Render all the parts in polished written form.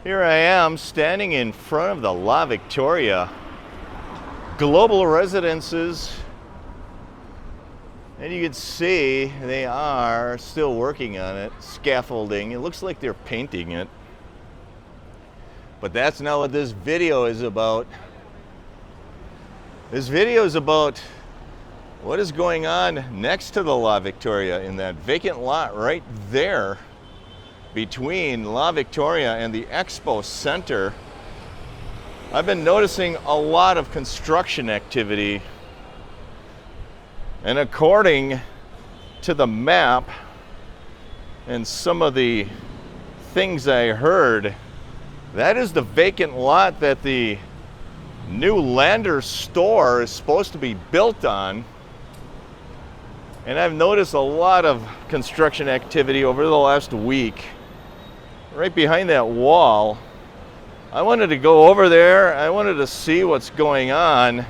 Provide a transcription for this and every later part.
Here I am standing in front of the La Victoria Global Residences, and you can see they are still working on it, scaffolding. It looks like they're painting it, but that's not what this video is about. This video is about what is going on next to the La Victoria in that vacant lot right there between La Victoria and the Expo Center. I've been noticing a lot of construction activity, and according to the map and some of the things I heard, that is the vacant lot that the new Lander store is supposed to be built on. And I've noticed a lot of construction activity over the last week. Right behind that wall, I wanted to go over there. I wanted to see what's going on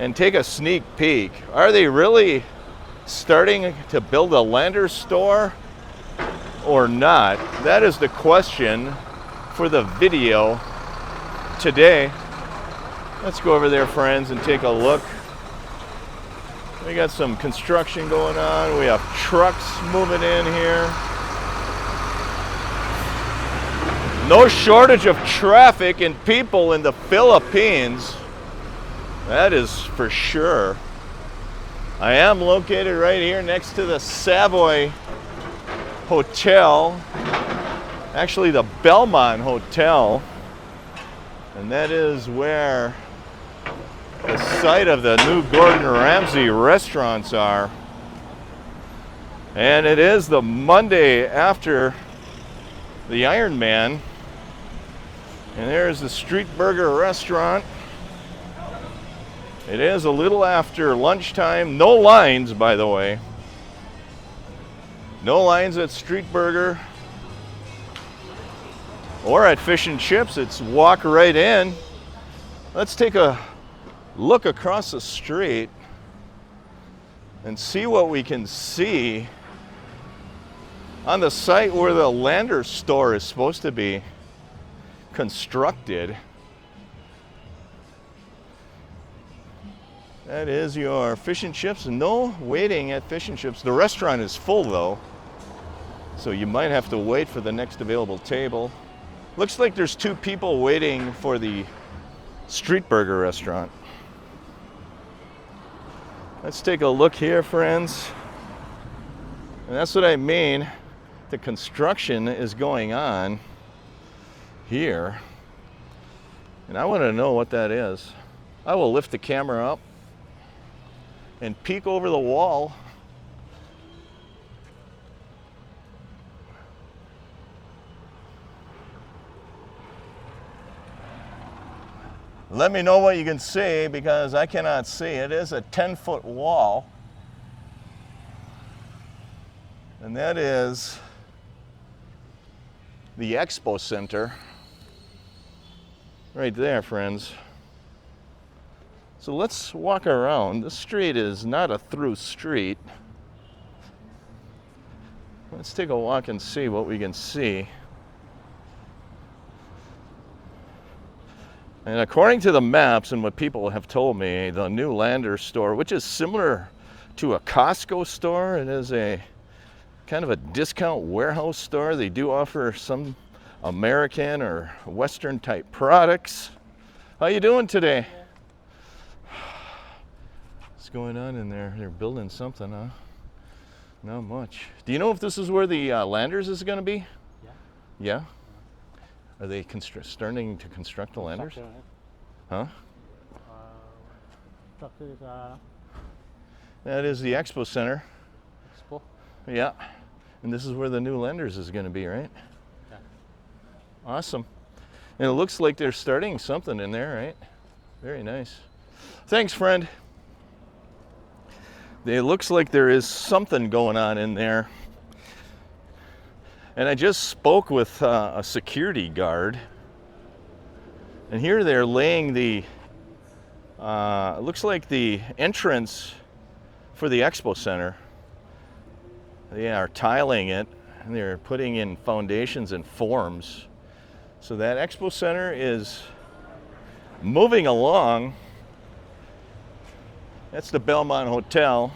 and take a sneak peek. Are they really starting to build a Lander store or not? That is the question for the video today. Let's go over there, friends, and take a look. We got some construction going on. We have trucks moving in here. No shortage of traffic and people in the Philippines. That is for sure. I am located right here next to the Savoy Hotel. Actually, the Belmont Hotel. And that is where the site of the new Gordon Ramsay restaurants are. And it is the Monday after the Ironman. And there's the Street Burger restaurant. It is a little after lunchtime. No lines, by the way. No lines at Street Burger or at Fish and Chips. It's walk right in. Let's take a look across the street and see what we can see on the site where the Lander store is supposed to be constructed. That is your Fish and Chips. No waiting at Fish and Chips. The restaurant is full though, so you might have to wait for the next available table. Looks like there's two people waiting for the Street Burger restaurant. Let's take a look here, friends. And that's what I mean. The construction is going on here. And I want to know what that is. I will lift the camera up and peek over the wall. Let me know what you can see, because I cannot see. It is a 10-foot wall. And that is the Expo Center. Right there, friends. So let's walk around. This street is not a through street. Let's take a walk and see what we can see. And according to the maps and what people have told me, the new Lander store, which is similar to a Costco store, it is a kind of a discount warehouse store. They do offer some American or Western type products. How you doing today? What's going on in there? They're building something, huh? Not much. Do you know if this is where the Landers is going to be? Yeah. Yeah? Are they starting to construct the Landers? Huh? That is the Expo Center. Expo? Yeah. And this is where the new Landers is going to be, right? Yeah. Awesome. And it looks like they're starting something in there, right? Very nice. Thanks, friend. It looks like there is something going on in there. And I just spoke with a security guard. And here they're laying the, it looks like the entrance for the Expo Center. They are tiling it and they're putting in foundations and forms. So that expo center is moving along. That's the Belmont Hotel.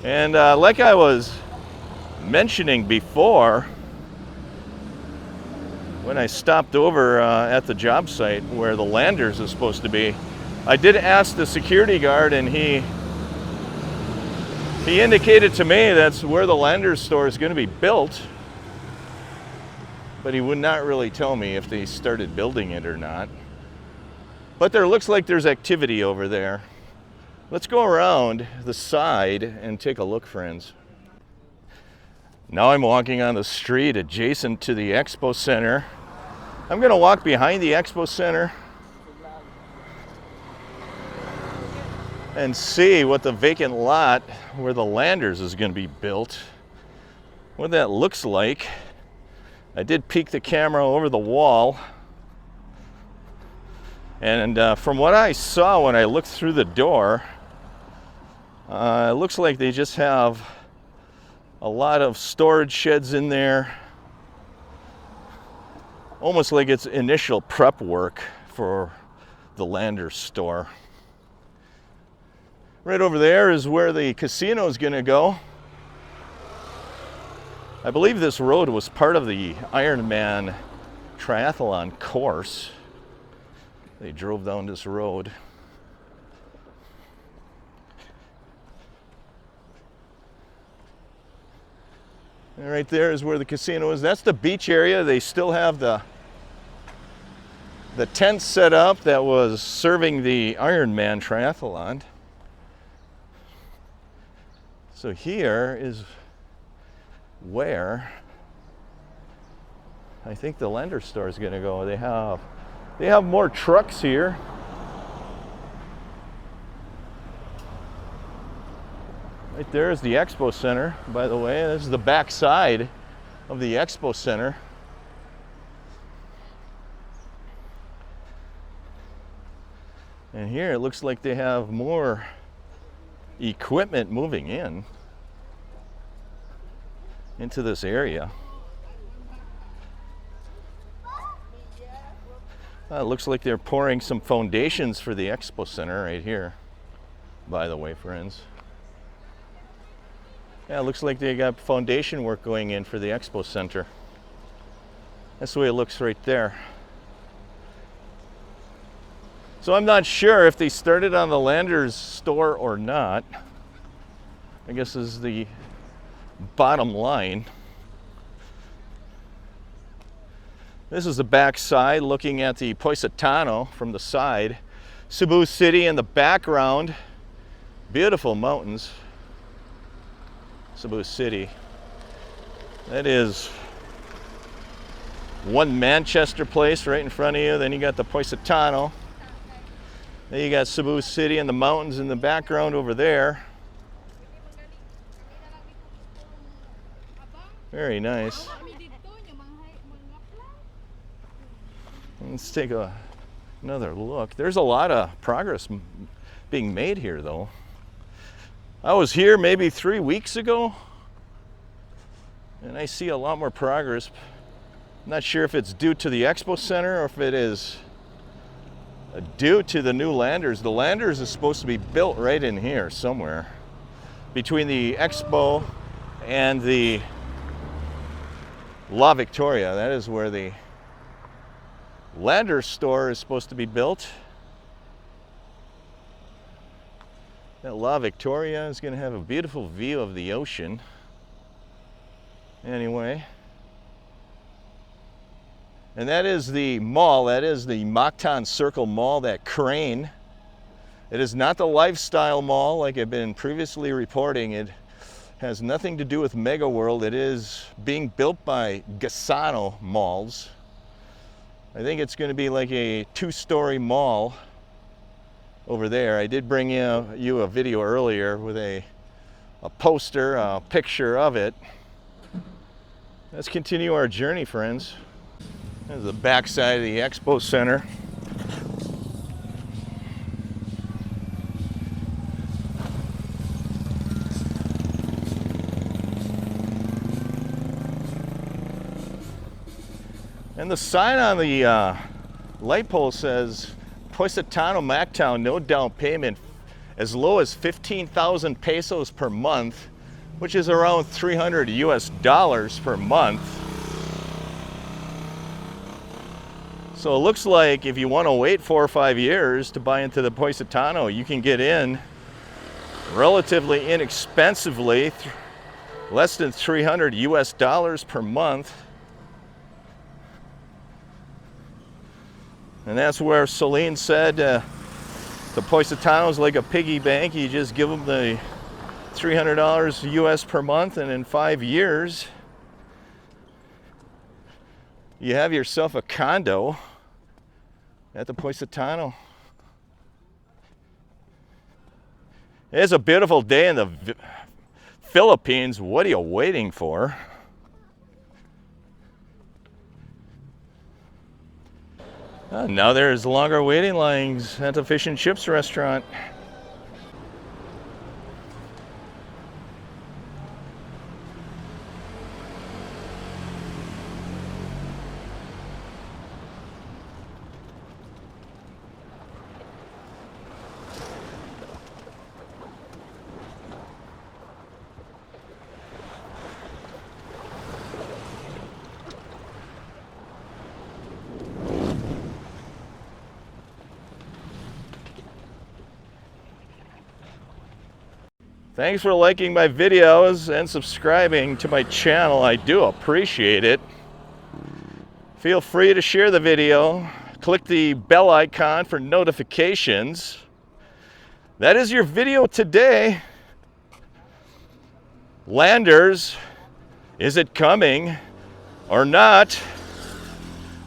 And like I was mentioning before, when I stopped over at the job site where the Landers is supposed to be, I did ask the security guard, and he indicated to me that's where the Landers store is going to be built, but he would not really tell me if they started building it or not. But there looks like there's activity over there. Let's go around the side and take a look, friends. Now I'm walking on the street adjacent to the Expo Center. I'm going to walk behind the Expo Center and see what the vacant lot where the Landers is going to be built, what that looks like. I did peek the camera over the wall, and from what I saw when I looked through the door, it looks like they just have a lot of storage sheds in there, almost like it's initial prep work for the Landers store. Right over there is where the casino is going to go. I believe this road was part of the Ironman triathlon course. They drove down this road. And right there is where the casino is. That's the beach area. They still have the tent set up that was serving the Ironman triathlon. So here is where I think the Landers store is going to go. They have more trucks here. Right there is the Expo Center, by the way. This is the back side of the Expo Center. And here it looks like they have more equipment moving into this area. It looks like they're pouring some foundations for the Expo Center right here, by the way, friends. Yeah, it looks like they got foundation work going in for the Expo Center. That's the way it looks right there. So I'm not sure if they started on the Landers store or not. I guess is the bottom line. This is the back side looking at the Positano from the side. Cebu City in the background. Beautiful mountains. Cebu City. That is one Manchester place right in front of you. Then you got the Positano. Then you got Cebu City and the mountains in the background over there. Very nice. Let's take another look. There's a lot of progress being made here, though. I was here maybe 3 weeks ago, and I see a lot more progress. I'm not sure if it's due to the Expo Center or if it is due to the new Landers. The Landers is supposed to be built right in here somewhere between the Expo and the La Victoria. That is where the Landers store is supposed to be built. That La Victoria is going to have a beautiful view of the ocean. Anyway. And that is the mall. That is the Mactan Circle Mall, that crane. It is not the lifestyle mall like I've been previously reporting. It has nothing to do with Mega World. It is being built by Gasano Malls. I think it's going to be like a 2-story mall over there. I did bring you a video earlier with a poster, a picture of it. Let's continue our journey, friends. This is the back side of the Expo Center. And the sign on the light pole says, Positano, Mactown, no down payment, as low as 15,000 pesos per month, which is around 300 US dollars per month. So it looks like if you want to wait 4 or 5 years to buy into the Positano, you can get in relatively inexpensively, less than 300 US dollars per month. And that's where Celine said the Positano is like a piggy bank. You just give them the $300 US per month, and in 5 years, you have yourself a condo at the Positano. It's a beautiful day in the Philippines. What are you waiting for? Now there's longer waiting lines at the fish and chips restaurant. Thanks for liking my videos and subscribing to my channel. I do appreciate it. Feel free to share the video. Click the bell icon for notifications. That is your video today. Landers, is it coming or not?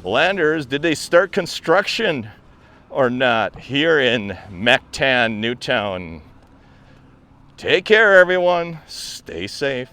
Landers, did they start construction or not here in Mactan Newtown? Take care, everyone. Stay safe.